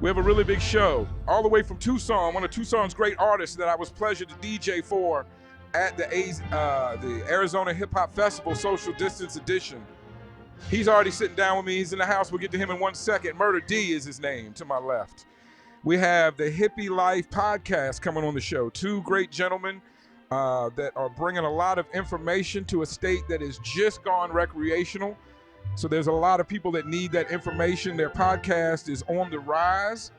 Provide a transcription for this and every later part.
We have a really big show all the way from Tucson, one of Tucson's great artists that I was pleasure to DJ for at the Arizona Hip Hop Festival Social Distance Edition. He's already sitting down with me. He's in the house. We'll get to him in 1 second. Murda D is his name to my left. We have the Hippie Life podcast coming on the show. Two great gentlemen that are bringing a lot of information to a state that has just gone recreational. So there's a lot of people that need that information. Their podcast is on the rise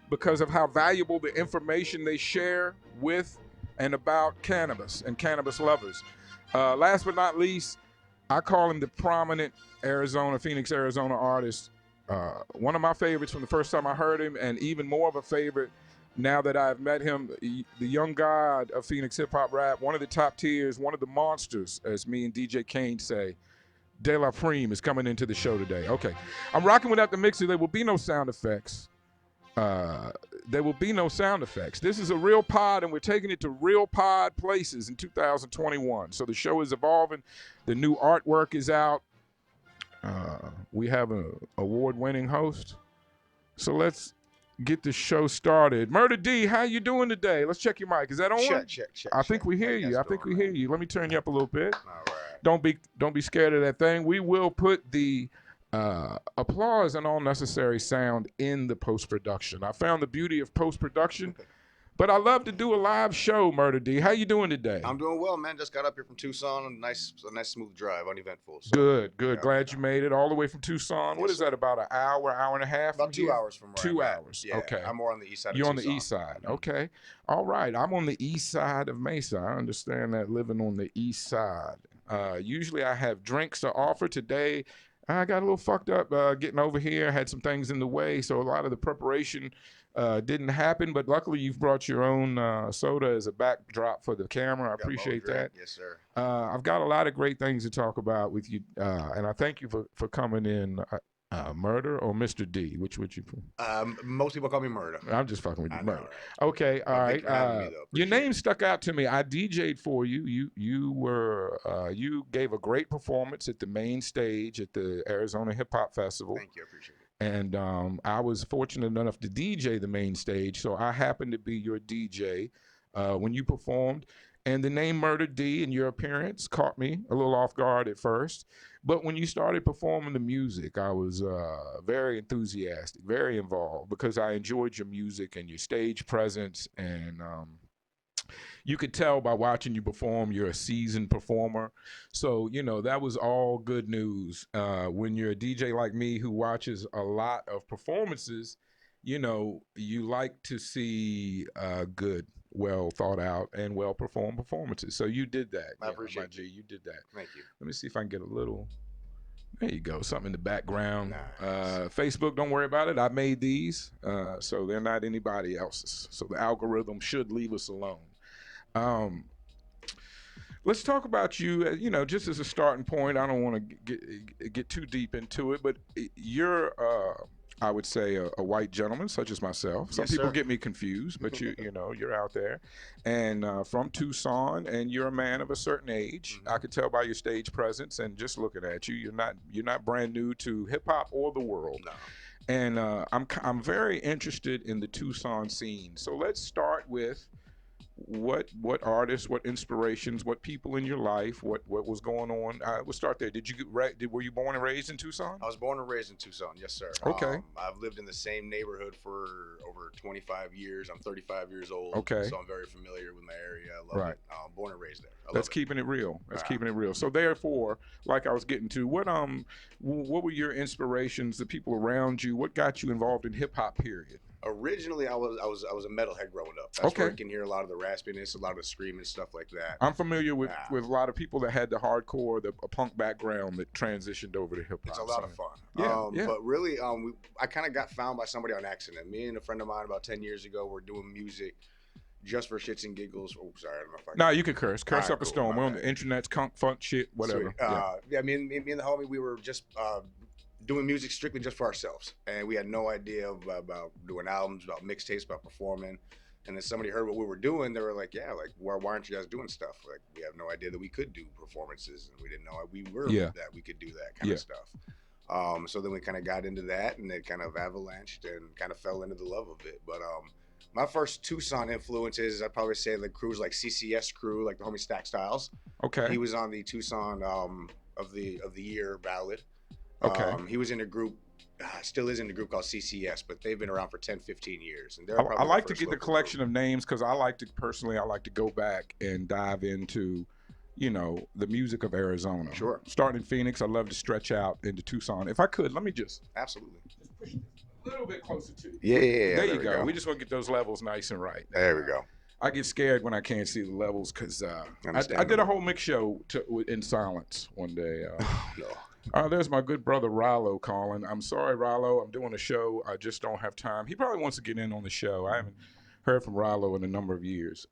because of how valuable the information they share with and about cannabis and cannabis lovers. Last but not least, I call him the prominent Phoenix, Arizona artist. One of my favorites from the first time I heard him, and even more of a favorite now that I've met him, the young god of Phoenix hip-hop rap, one of the top tiers, one of the monsters, as me and DJ Kane say. De La Prime is coming into the show today. Okay, I'm rocking without the mixer. There will be no sound effects. There will be no sound effects. This is a real pod, and we're taking it to real pod places in 2021. So the show is evolving. The new artwork is out. We have an award-winning host. So let's get the show started. Murda D, how you doing today? Let's check your mic. Is that on? Check. I think we hear you. I think we hear you. Let me turn you up a little bit. All right. Don't be scared of that thing. We will put the applause and all necessary sound in the post-production. I found the beauty of post-production, but I love to do a live show, Murda D. How you doing today? I'm doing well, man. Just got up here from Tucson. A nice smooth drive, uneventful. So, Good. Yeah. Glad you made it all the way from Tucson. Yes, what is that, about an hour and a half? About 2 hours from where 2 I'm at. hours. Yeah, Okay. I'm more on the east side You're of on Tucson. the east side. Okay. All right. I'm on the east side of Mesa. I understand that, living on the east side. Usually I have drinks to offer. Today I got a little fucked up getting over here. I had some things in the way, so a lot of the preparation didn't happen, but luckily you've brought your own soda as a backdrop for the camera. I appreciate that. Yes, sir. I've got a lot of great things to talk about with you, and I thank you for coming in. Murda or Mr. D? Which would you? Most people call me Murda. I'm just fucking with you, I know, Murda. right? Okay, all Well, right. thank you for having me, though. Your Appreciate name stuck out to me. I DJ'd for you. You gave a great performance at the main stage at the Arizona Hip Hop Festival. Thank you. I appreciate it. And I was fortunate enough to DJ the main stage, so I happened to be your DJ when you performed. And the name Murda D and your appearance caught me a little off guard at first. But when you started performing the music, I was very enthusiastic, very involved, because I enjoyed your music and your stage presence. And you could tell by watching you perform, you're a seasoned performer. So, that was all good news. When you're a DJ like me who watches a lot of performances, you like to see good, well thought out and well performed performances. So you did that. I appreciate G. You did that. Thank you. Let me see if I can get a little. There you go. Something in the background. Nice. Facebook, don't worry about it. I made these, so they're not anybody else's. So the algorithm should leave us alone. Let's talk about you. Just as a starting point. I don't want to get too deep into it, but you're. I would say a white gentleman such as myself. Some Yes, people sir. get me confused, but you're out there, and from Tucson, and you're a man of a certain age. Mm-hmm. I could tell by your stage presence and just looking at you. You're not brand new to hip hop or the world. No. And I'm very interested in the Tucson scene. So let's start with what artists, what inspirations, what people in your life, what was going on. We'll start there. Were you born and raised in Tucson? I was born and raised in Tucson. Yes, sir. Okay. I've lived in the same neighborhood for over 25 years. I'm 35 years old. Okay. So I'm very familiar with my area. I love it. Born and raised there. That's keeping it real. Keeping it real. So therefore, like I was getting to, what were your inspirations, the people around you? What got you involved in hip hop, period? Originally, I was a metalhead growing up. That's where you can hear a lot of the raspiness, a lot of the screaming, stuff like that. I'm familiar with a lot of people that had the hardcore, a punk background that transitioned over to hip hop. It's a lot of fun. Yeah. But really, I kind of got found by somebody on accident. Me and a friend of mine about 10 years ago were doing music just for shits and giggles. Oh, sorry, I don't know if I can. No, you can curse. Curse All right, up a storm. We're on the internet, kunk, funk shit, whatever. Me and the homie, we were just doing music strictly just for ourselves, and we had no idea about doing albums, about mixtapes, about performing. And then somebody heard what we were doing. They were like, "Yeah, like why aren't you guys doing stuff? Like we have no idea that we could do performances, and we didn't know we were that we could do that kind of stuff." So then we kind of got into that, and it kind of avalanched and kind of fell into the love of it. But my first Tucson influences, I'd probably say the crews like CCS crew, like the homie Stack Styles. Okay. He was on the Tucson of the year ballad. Okay. He was in a group, still is in a group called CCS, but they've been around for 10, 15 years. And they're I probably like the to first get the local collection group. of names because I like to personally, I like to go back and dive into, you know, the music of Arizona. Sure. Starting in Phoenix, I love to stretch out into Tucson. If I could, let me just Absolutely. push this a little bit closer to you. Yeah. There you go. We just want to get those levels nice and right. There we go. I get scared when I can't see the levels because I did a Understandable. whole mix show in silence one day. No. There's my good brother Rollo calling. I'm sorry, Rollo. I'm doing a show. I just don't have time. He probably wants to get in on the show. I haven't heard from Rollo in a number of years.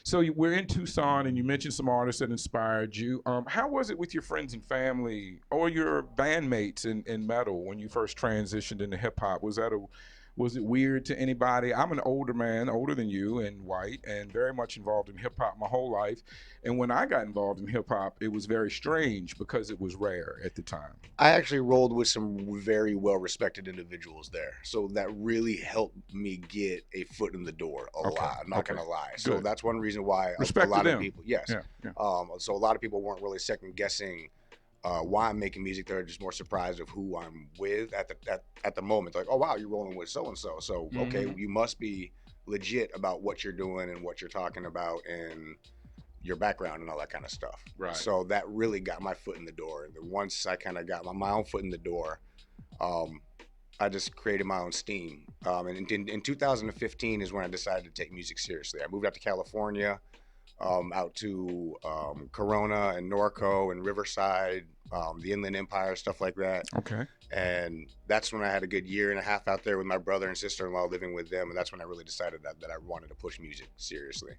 So we're in Tucson, and you mentioned some artists that inspired you. How was it with your friends and family or your bandmates in metal when you first transitioned into hip hop? Was it weird to anybody? I'm an older man, older than you, and white, and very much involved in hip hop my whole life. And when I got involved in hip hop, it was very strange because it was rare at the time. I actually rolled with some very well respected individuals there. So that really helped me get a foot in the door a lot. I'm not going to lie. So Good. that's one reason why Respect a lot to of them. people, yes. Yeah. So a lot of people weren't really second guessing why I'm making music. They're just more surprised of who I'm with at the moment. Like, oh wow, you're rolling with so and so. So okay, you must be legit about what you're doing and what you're talking about and your background and all that kind of stuff. Right. So that really got my foot in the door. And then once I kind of got my own foot in the door, I just created my own steam. And in 2015 is when I decided to take music seriously. I moved out to California. Out to Corona and Norco and Riverside, the Inland Empire, stuff like that. Okay. And that's when I had a good year and a half out there with my brother and sister-in-law living with them. And that's when I really decided that I wanted to push music seriously.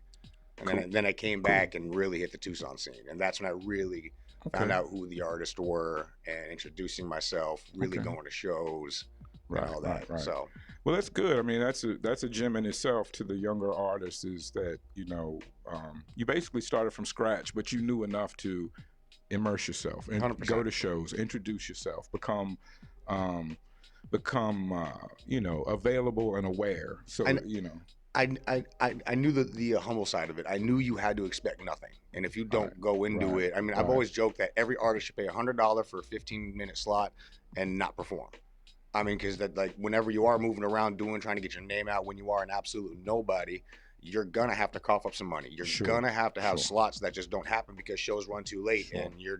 And Cool. then I came back and really hit the Tucson scene. And that's when I really found out who the artists were and introducing myself, really going to shows and all that. Right. So. Well, that's good. I mean, that's a gem in itself to the younger artists is that, you know, you basically started from scratch, but you knew enough to immerse yourself and 100%. go to shows, introduce yourself, become you know, available and aware. So, you know. I knew the humble side of it. I knew you had to expect nothing. And if you don't go into it, I mean, I've always joked that every artist should pay $100 for a 15-minute slot and not perform. I mean, because that, like, whenever you are moving around trying to get your name out, when you are an absolute nobody, you're gonna have to cough up some money. You're gonna have to have slots that just don't happen because shows run too late, and you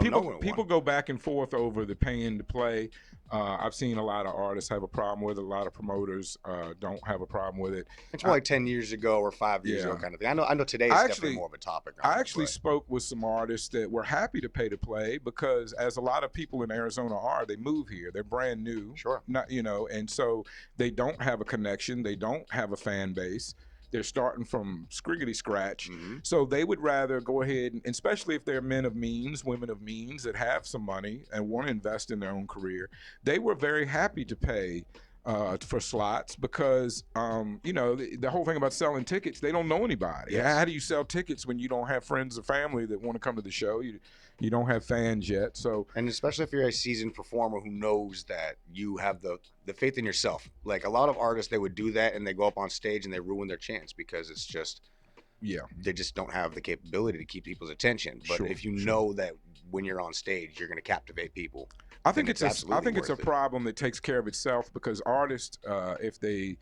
don't know when people go back and forth over the paying to play. I've seen a lot of artists have a problem with it. A lot of promoters don't have a problem with it. It's more like 10 years ago or 5 years ago kind of thing. I know today is definitely more of a topic. I actually spoke with some artists that were happy to pay to play because, as a lot of people in Arizona are, they move here. They're brand new. Sure. Not, you know, and so they don't have a connection. They don't have a fan base. They're starting from scriggity scratch. So they would rather go ahead, and especially if they're men of means, women of means that have some money and want to invest in their own career, they were very happy to pay for slots because, you know, the whole thing about selling tickets, they don't know anybody. Yes. How do you sell tickets when you don't have friends or family that want to come to the show? You don't have fans yet. So, and especially if you're a seasoned performer who knows that you have the faith in yourself. Like a lot of artists, they would do that and they go up on stage and they ruin their chance because it's just, they just don't have the capability to keep people's attention. But if you know that when you're on stage, you're going to captivate people. I think it's a problem that takes care of itself because artists, if they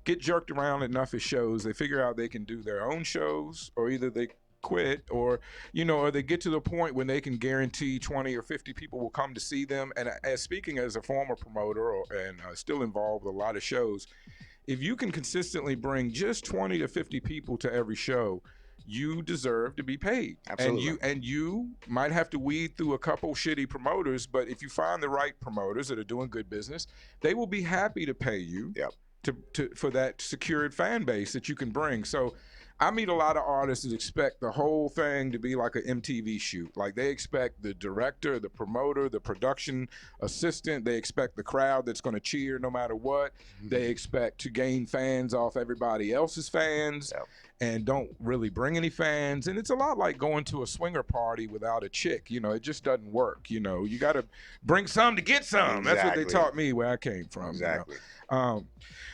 get jerked around enough at shows, they figure out they can do their own shows, or either they quit, or, you know, or they get to the point when they can guarantee 20 or 50 people will come to see them. And as speaking as a former promoter and still involved with a lot of shows, if you can consistently bring just 20 to 50 people to every show, you deserve to be paid. Absolutely. And you might have to weed through a couple shitty promoters, but if you find the right promoters that are doing good business, they will be happy to pay you for that secured fan base that you can bring. So I meet a lot of artists that expect the whole thing to be like an MTV shoot. Like they expect the director, the promoter, the production assistant. They expect the crowd that's going to cheer no matter what. They expect to gain fans off everybody else's fans. and don't really bring any fans. And it's a lot like going to a swinger party without a chick. You know, it just doesn't work. You know, you got to bring some to get some. That's what they taught me where I came from. Exactly. You know?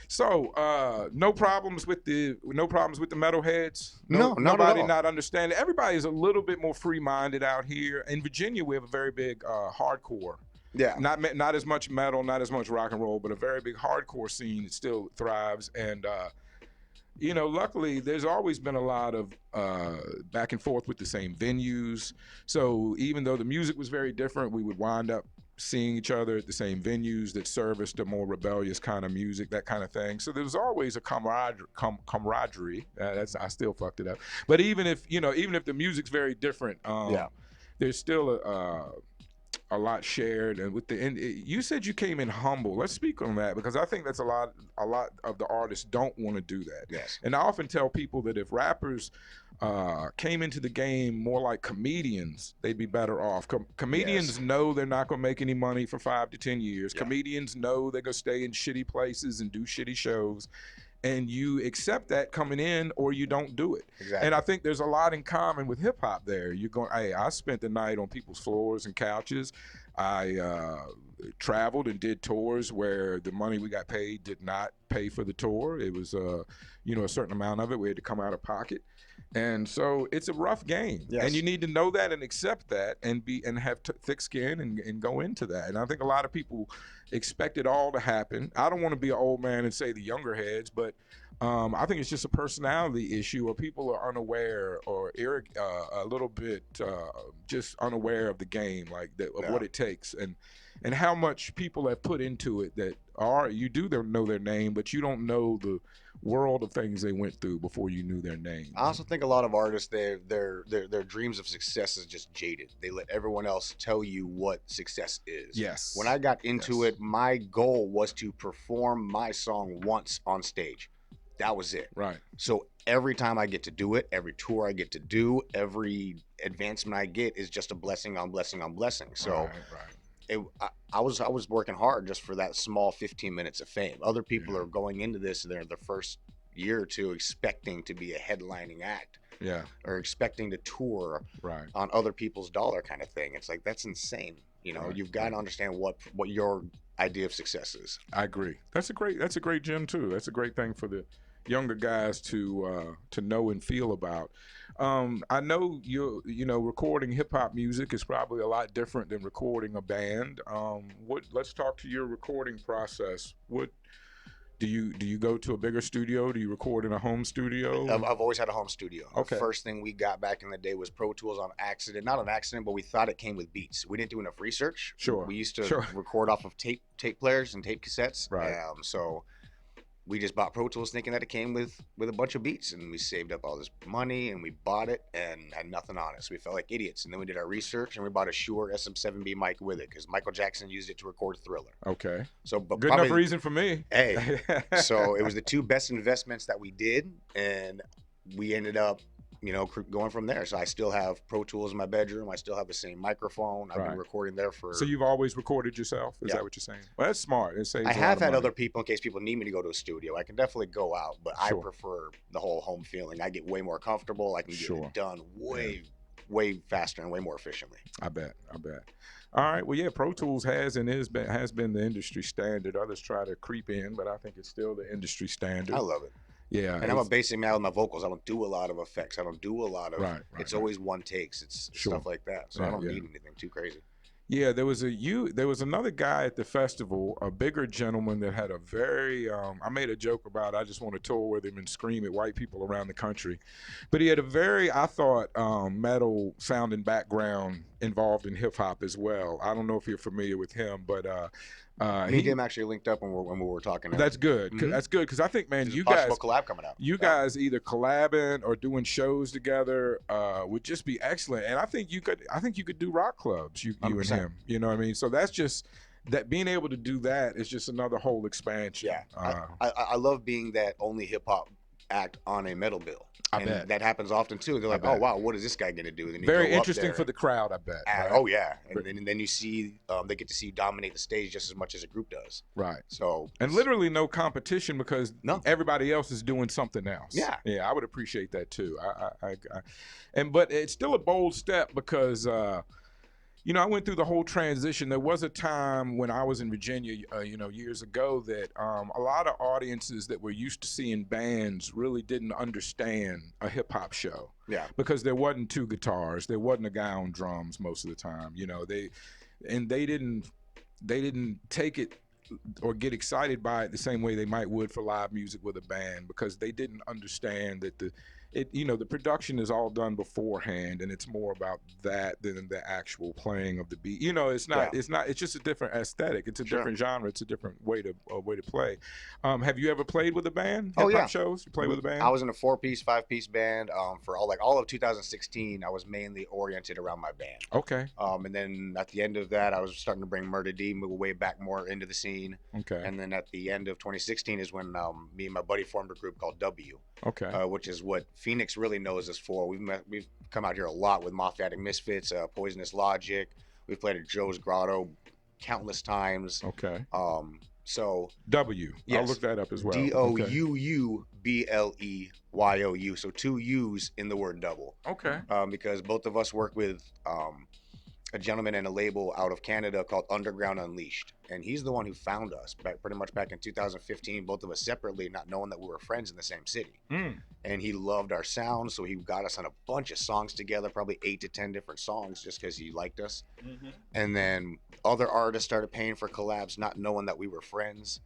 So no problems with the metalheads. No, not nobody at all. not understanding. Everybody is a little bit more free-minded out here. In Virginia, we have a very big hardcore. Yeah. Not as much metal, not as much rock and roll, but a very big hardcore scene that still thrives. And you know, luckily, there's always been a lot of back and forth with the same venues. So even though the music was very different, we would wind up seeing each other at the same venues that serviced a more rebellious kind of music, that kind of thing. So there was always a camaraderie. I still fucked it up. But even if the music's very different, there's still a lot shared. And with you said you came in humble. Let's speak on that, because I think that's a lot of the artists don't want to do that. Yes. And I often tell people that if rappers came into the game more like comedians, they'd be better off. Comedians know they're not going to make any money for 5 to 10 years. Yeah. Comedians know they're going to stay in shitty places and do shitty shows. And you accept that coming in, or you don't do it. Exactly. And I think there's a lot in common with hip hop there. You're going, hey, I spent the night on people's floors and couches. I traveled and did tours where the money we got paid did not pay for the tour. It was, a certain amount of it we had to come out of pocket. And so it's a rough game. Yes. And you need to know that and accept that and have thick skin and go into that. And I think a lot of people expect it all to happen. I don't want to be an old man and say the younger heads, but I think it's just a personality issue, or people are unaware or a little bit just unaware of the game, of what it takes and how much people have put into it that you do know their name, but you don't know the world of things they went through before you knew their name. I also think a lot of artists, their dreams of success is just jaded. They let everyone else tell you what success is. Yes. When I got into it, my goal was to perform my song once on stage. That was it. Right. So every time I get to do it, every tour I get to do, every advancement I get is just a blessing on blessing on blessing. So I was working hard just for that small 15 minutes of fame. Other people are going into this in their first year or two expecting to be a headlining act. Yeah. Or expecting to tour on other people's dollar kind of thing. It's like, that's insane. You know, you've got to understand what your idea of success is. I agree. That's a great gem too. That's a great thing for the younger guys to know and feel about. I know recording hip hop music is probably a lot different than recording a band. Let's talk to your recording process. What do you go to a bigger studio? Do you record in a home studio? I've always had a home studio. Okay. The first thing we got back in the day was Pro Tools on accident. Not an accident, but we thought it came with beats. We didn't do enough research. Sure. We used to record off of tape players and tape cassettes. Right. So we just bought Pro Tools thinking that it came with a bunch of beats, and we saved up all this money and we bought it and had nothing on it. So we felt like idiots. And then we did our research and we bought a Shure SM7B mic with it because Michael Jackson used it to record Thriller. Okay. So, but good enough reason for me. Hey, so it was the two best investments that we did, and we ended up, going from there. So I still have Pro Tools in my bedroom. I still have the same microphone. I've been recording there for. So you've always recorded yourself? Is that what you're saying? Well, that's smart. It saves. I have had other people in case people need me to go to a studio. I can definitely go out, but I prefer the whole home feeling. I get way more comfortable. I can get it done way faster and way more efficiently. I bet. All right. Well, yeah, Pro Tools has been the industry standard. Others try to creep in, but I think it's still the industry standard. I love it. Yeah. And I'm a basic man with my vocals. I don't do a lot of effects. I don't do a lot of it's always one takes. It's stuff like that. So I don't need anything too crazy. Yeah, there was another guy at the festival, a bigger gentleman that had a very I made a joke about I just want to tour with him and scream at white people around the country. But he had a very, I thought, metal sounding background involved in hip hop as well. I don't know if you're familiar with him, but me and him actually linked up when we were talking. That's good. That's good because I think, man, you guys collab coming out. You guys either collabing or doing shows together would just be excellent. And I think you could do rock clubs. You and him. You know what I mean? So that's just that being able to do that is just another whole expansion. Yeah, I love being that only hip hop act on a metal bill. I And bet. that happens often too. They're like, oh bet. wow, what is this guy gonna do? And then you Very go up interesting there for the crowd, I bet. and, Right? oh yeah, and then you see they get to see you dominate the stage just as much as a group does. Right. So And literally no competition because No. everybody else is doing something else. Yeah. Yeah, I would appreciate that too. But it's still a bold step because you know, I went through the whole transition. There was a time when I was in Virginia, you know, years ago, that a lot of audiences that were used to seeing bands really didn't understand a hip hop show. Yeah. Because there wasn't two guitars, there wasn't a guy on drums most of the time. You know, they didn't take it or get excited by it the same way they might would for live music with a band, because they didn't understand that the production is all done beforehand, and it's more about that than the actual playing of the beat. You know, it's not it's just a different aesthetic. It's a different genre. It's a different way to play. Have you ever played with a band? Oh, Hip-hop yeah. shows? You play with a band? I was in a 4-piece, 5-piece band for all of 2016. I was mainly oriented around my band. Okay. And then at the end of that, I was starting to bring Murda D way back more into the scene. Okay. And then at the end of 2016 is when me and my buddy formed a group called W. Okay. Which is what Phoenix really knows us for. We've come out here a lot with Mafia Misfits, Poisonous Logic. We've played at Joe's Grotto countless times. Okay. So W. Yes. I'll look that up as well. DOUUBLEYOU. So 2 U's in the word double. Okay. Because both of us work with a gentleman and a label out of Canada called Underground Unleashed, and he's the one who found us pretty much back in 2015. Both of us separately, not knowing that we were friends in the same city. And he loved our sound, so he got us on a bunch of songs together, probably 8 to 10 different songs, just because he liked us. And then other artists started paying for collabs, not knowing that we were friends.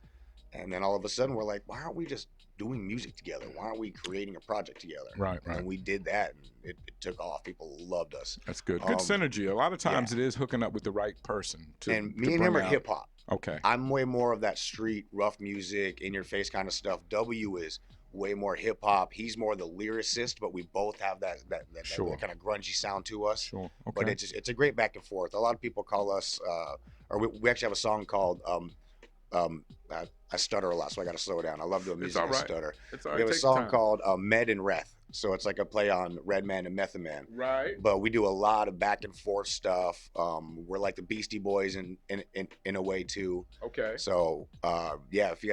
And then all of a sudden, we're like, why aren't we just doing music together? Why aren't we creating a project together? Right. And we did that, and it took off. People loved us. That's good. Good synergy. A lot of times it is hooking up with the right person. And me and him are hip hop. Okay. I'm way more of that street, rough music, in your face kind of stuff. W is way more hip hop. He's more the lyricist, but we both have that kind of grungy sound to us. Sure. Okay. But it's a great back and forth. A lot of people call us, or we actually have a song called I stutter a lot, so I got to slow down. I love doing music. I stutter. It's all right. We have a song called Med and Reth. So it's like a play on Red Man and Method Man. Right. But we do a lot of back and forth stuff. We're like the Beastie Boys in a way too. Okay. So yeah, if you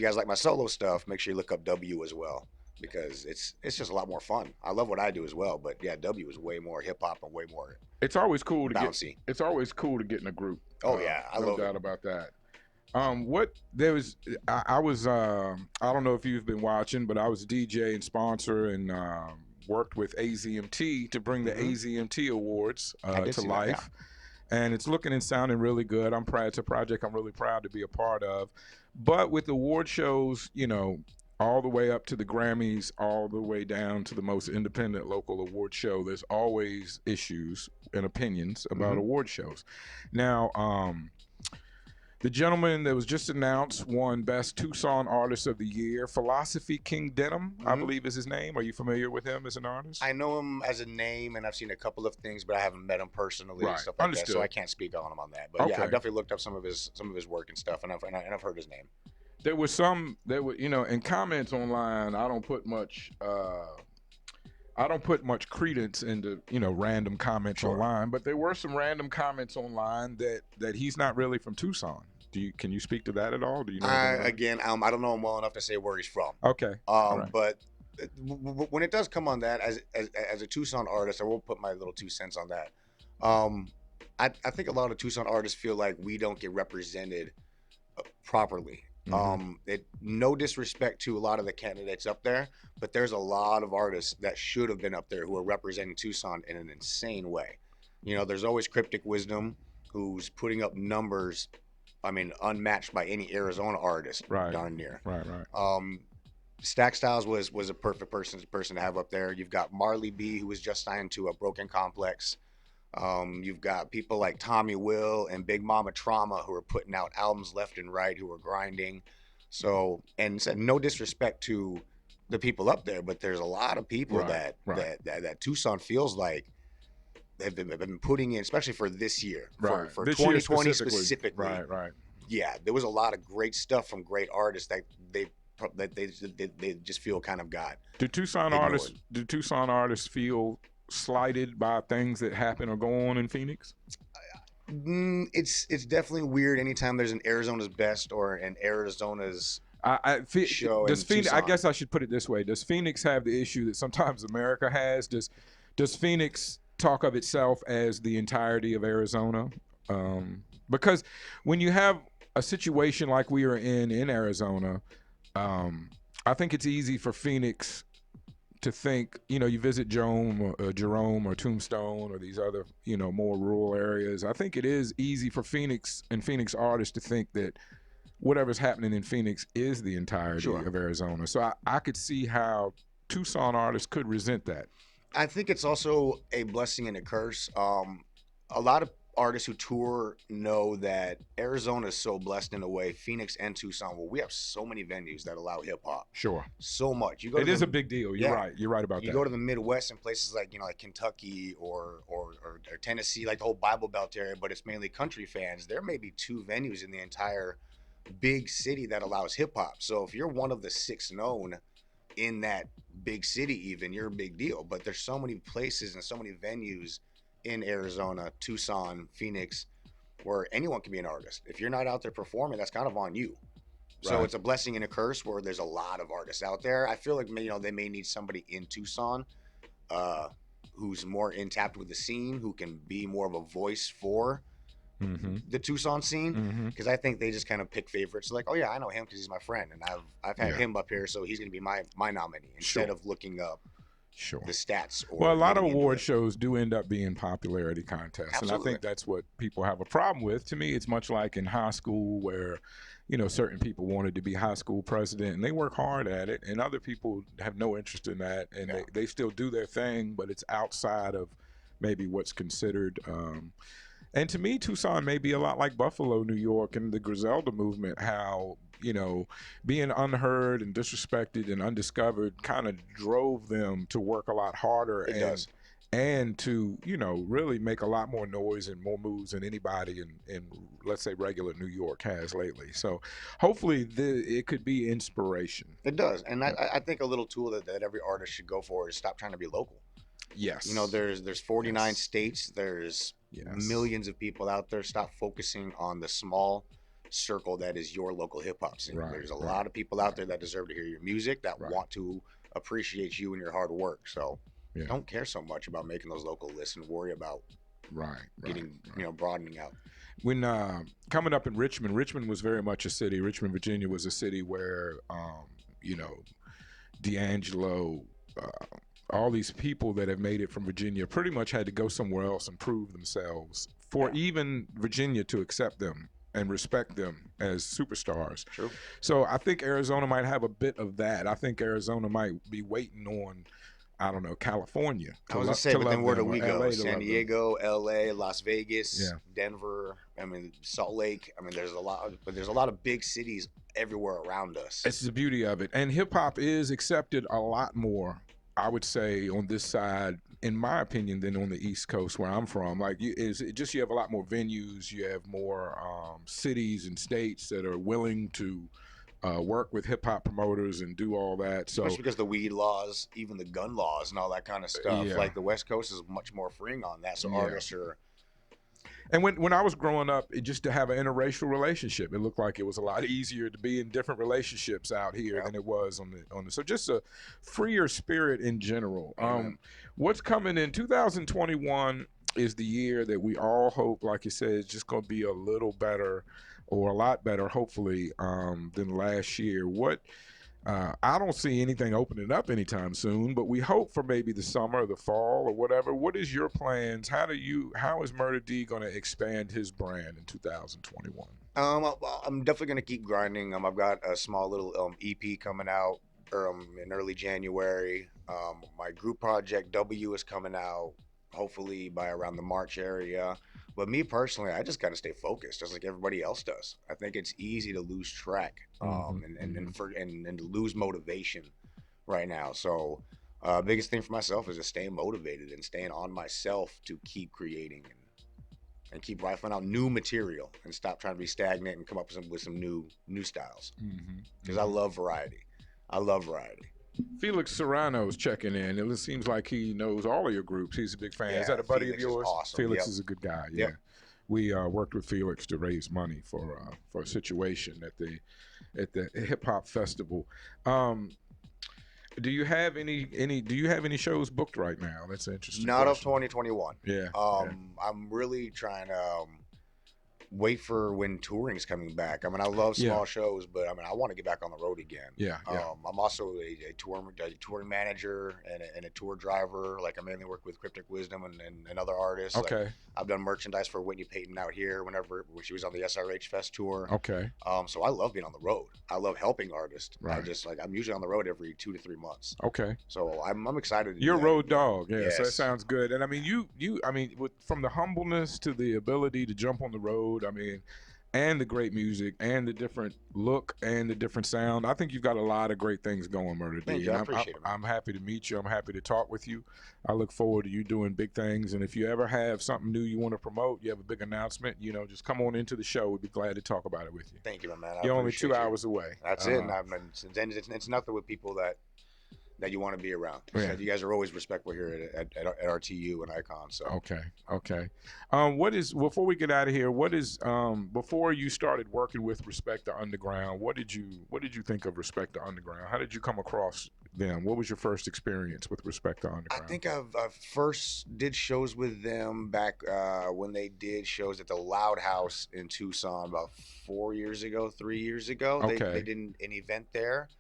guys like my solo stuff, make sure you look up W as well, because it's just a lot more fun. I love what I do as well, but yeah, W is way more hip hop and way more. It's always cool to bouncy. It's always cool to get in a group. Oh yeah, I love no doubt it. about that. I was I don't know if you've been watching, but I was a DJ and sponsor and worked with AZMT to bring the AZMT Awards to life. And it's looking and sounding really good. It's a project I'm really proud to be a part of. But with award shows, you know, all the way up to the Grammys, all the way down to the most independent local award show, there's always issues and opinions about award shows. Now, the gentleman that was just announced won Best Tucson Artist of the Year, Philosophy King Denim, I believe is his name. Are you familiar with him as an artist? I know him as a name, and I've seen a couple of things, but I haven't met him personally and stuff like that, so I can't speak on him on that. But yeah, I've definitely looked up some of his work and stuff, and I've heard his name. There were you know, in comments online, I don't put much credence into, you know, random comments online, but there were some random comments online that he's not really from Tucson. Can you speak to that at all? Do you know? Again, I don't know him well enough to say where he's from. Okay. Right. But when it does come on that, as a Tucson artist, I will put my little 2 cents on that. I think a lot of Tucson artists feel like we don't get represented properly. No disrespect to a lot of the candidates up there, but there's a lot of artists that should have been up there who are representing Tucson in an insane way. You know, there's always Cryptic Wisdom, who's putting up numbers, I mean, unmatched by any Arizona artist, darn near. Right. Stack Styles was a perfect person to have up there. You've got Marley B, who was just signed to a Broken Complex. You've got people like Tommy Will and Big Mama Trauma, who are putting out albums left and right, who are grinding. So, and said no disrespect to the people up there, but there's a lot of people that Tucson feels like they've been putting in, especially for this year, for this 2020 year specifically. Right. Yeah, there was a lot of great stuff from great artists that they that they just feel kind of got Do ignored. Tucson artists feel slighted by things that happen or go on in Phoenix? It's definitely weird anytime there's an Arizona's Best or an Arizona's show Does in Phoenix? I Tucson. guess I should put it this way: does Phoenix have the issue that sometimes America has? Does Phoenix talk of itself as the entirety of Arizona? Because when you have a situation like we are in Arizona, um, I think it's easy for Phoenix to think, you visit Jerome or Tombstone or these other, more rural areas. I think it is easy for Phoenix and Phoenix artists to think that whatever's happening in Phoenix is the entirety Sure. of Arizona. So I could see how Tucson artists could resent that. I think it's also a blessing and a curse. A lot of artists who tour know that Arizona is so blessed in a way. Phoenix and Tucson, well, we have so many venues that allow hip hop. Sure. So much. You go It to is the, a big deal. You're yeah. right. You're right about You that. go to the Midwest and places like like Kentucky or Tennessee, like the whole Bible Belt area, but it's mainly country fans. There may be 2 venues in the entire big city that allows hip hop. So if you're one of the 6 known in that big city, even, you're a big deal. But there's so many places and so many venues in Arizona, Tucson, Phoenix, where anyone can be an artist. If you're not out there performing, that's kind of on you. So Right. it's a blessing and a curse where there's a lot of artists out there. I feel like they may need somebody in Tucson uh, who's more in tap with the scene, who can be more of a voice for Mm-hmm. the Tucson scene, Mm-hmm. because I think they just kind of pick favorites. Like, oh yeah, I know him because he's my friend, and I've had Yeah. him up here, so he's gonna be my nominee, instead Sure. of looking up Sure. the stats. Or Well, a lot of getting into award it. shows do end up being popularity contests, and I Absolutely. think that's what people have a problem with. To me, it's much like in high school where, certain people wanted to be high school president and they work hard at it, and other people have no interest in that, and Yeah. they still do their thing, but it's outside of maybe what's considered. And to me, Tucson may be a lot like Buffalo, New York, and the Griselda movement, how, being unheard and disrespected and undiscovered kind of drove them to work a lot harder It does. and to, really make a lot more noise and more moves than anybody in let's say, regular New York has lately. So hopefully it could be inspiration. It does, and I think a little tool that every artist should go for is stop trying to be local. Yes. There's 49 Yes. states. There's Yes. millions of people out there. Stop focusing on the small circle that is your local hip hop scene. Right, There's a right, lot of people out there that deserve to hear your music, that Right. want to appreciate you and your hard work. So Yeah. don't care so much about making those local lists and worry about Right. getting, right. broadening out. When coming up in Richmond was very much a city. Richmond, Virginia was a city where, D'Angelo, all these people that have made it from Virginia pretty much had to go somewhere else and prove themselves for even Virginia to accept them and respect them as superstars. True. So I think Arizona might have a bit of that. I think Arizona might be waiting on, I don't know, California. I was gonna say, but then where do we go? LA San Diego, LA, Las Vegas, Yeah. Denver. I mean, Salt Lake. I mean, there's a lot of big cities everywhere around us. It's the beauty of it. And hip hop is accepted a lot more, I would say, on this side, in my opinion, than on the East Coast where I'm from. Like, you have a lot more venues, you have more cities and states that are willing to work with hip hop promoters and do all that. So, especially because the weed laws, even the gun laws, and all that kind of stuff. Yeah. Like the West Coast is much more freeing on that. So Yeah. artists are. and when I was growing up, just to have an interracial relationship, it looked like it was a lot easier to be in different relationships out here Yeah. than it was on the. So just a freer spirit in general. Amen. What's coming in 2021 is the year that we all hope, like you said, is just going to be a little better, or a lot better, hopefully, than last year. I don't see anything opening up anytime soon, but we hope for maybe the summer or the fall or whatever. What is your plans? How is Murda D going to expand his brand in 2021? I'm definitely gonna keep grinding. I've got a small little EP coming out in early January. My group project W is coming out hopefully by around the March area. But me personally, I just got to stay focused, just like everybody else does. I think it's easy to lose track, and to lose motivation right now. So, biggest thing for myself is just staying motivated and staying on myself to keep creating and keep rifling out new material and stop trying to be stagnant and come up with some new styles. Because I love variety. I love variety. Felix Serrano's checking in. It seems like he knows all of your groups. He's a big fan. Yeah, Is that a buddy Felix of yours? is awesome. Felix Yep. is a good guy. Yeah. Yep. We worked with Felix to raise money for a situation at the hip hop festival. Do you have any shows booked right now? That's an interesting. Not of question. 2021. Yeah. I'm really trying to wait for when touring's coming back. I mean, I love small shows, but I mean, I want to get back on the road again. Yeah. I'm also a touring manager and a tour driver. Like, I mainly work with Cryptic Wisdom and other artists. Okay. Like, I've done merchandise for Whitney Payton out here when she was on the SRH Fest tour. Okay. So I love being on the road. I love helping artists. Right. I'm usually on the road every 2 to 3 months. Okay. So I'm excited. You're a road dog. Yeah. Yes. So that sounds good. And I mean, from the humbleness to the ability to jump on the road, I mean, and the great music and the different look and the different sound. I think you've got a lot of great things going, Murda D. Thank you. I appreciate it, man. I'm happy to meet you. I'm happy to talk with you. I look forward to you doing big things. And if you ever have something new you want to promote, you have a big announcement, just come on into the show. We'd be glad to talk about it with you. Thank you, my man. You're only 2 hours away. That's it. And it's nothing with people that you want to be around. Yeah. So you guys are always respectful here at RTU and Icon. So okay. Before we get out of here, before you started working with Respect the Underground, what did you think of Respect the Underground? How did you come across them? What was your first experience with Respect the Underground? I think I first did shows with them back when they did shows at the Loud House in Tucson about 3 years ago. Okay. They did an event there.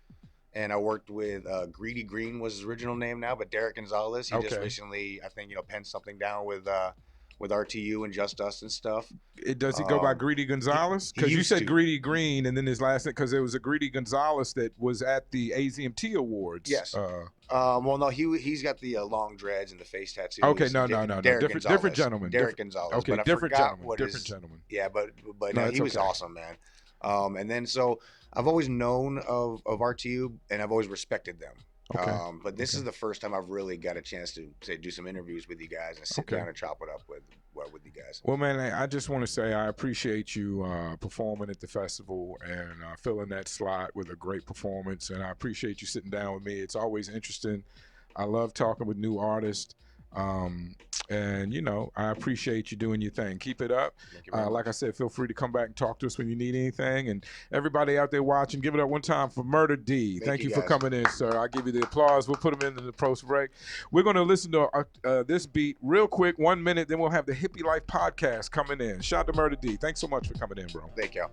And I worked with Greedy Green was his original name now, but Derek Gonzalez. He just recently, I think, penned something down with RTU and Just Us and stuff. Does he go by Greedy Gonzalez? Because you said Greedy Green, and then his last name, because there was a Greedy Gonzalez that was at the AZMT Awards. Yes. Well, no, he's got the long dreads and the face tattoos. Okay, no. Different gentleman. Derek Gonzalez. Okay, but different gentleman. Yeah, but no, he was awesome, man. And then so I've always known of RTU and I've always respected them. Okay. But this is the first time I've really got a chance to do some interviews with you guys and sit down and chop it up with you guys. Well, man, I just want to say I appreciate you performing at the festival and filling that slot with a great performance. And I appreciate you sitting down with me. It's always interesting. I love talking with new artists. And I appreciate you doing your thing. Keep it up. Like I said, feel free to come back and talk to us when you need anything. And everybody out there watching, give it up one time for Murda D. Thank you for coming in, sir. I'll give you the applause. We'll put them in the post break. We're going to listen to this beat real quick, 1 minute. Then we'll have the Hippie Life podcast coming in. Shout out to Murda D. Thanks so much for coming in, bro. Thank you.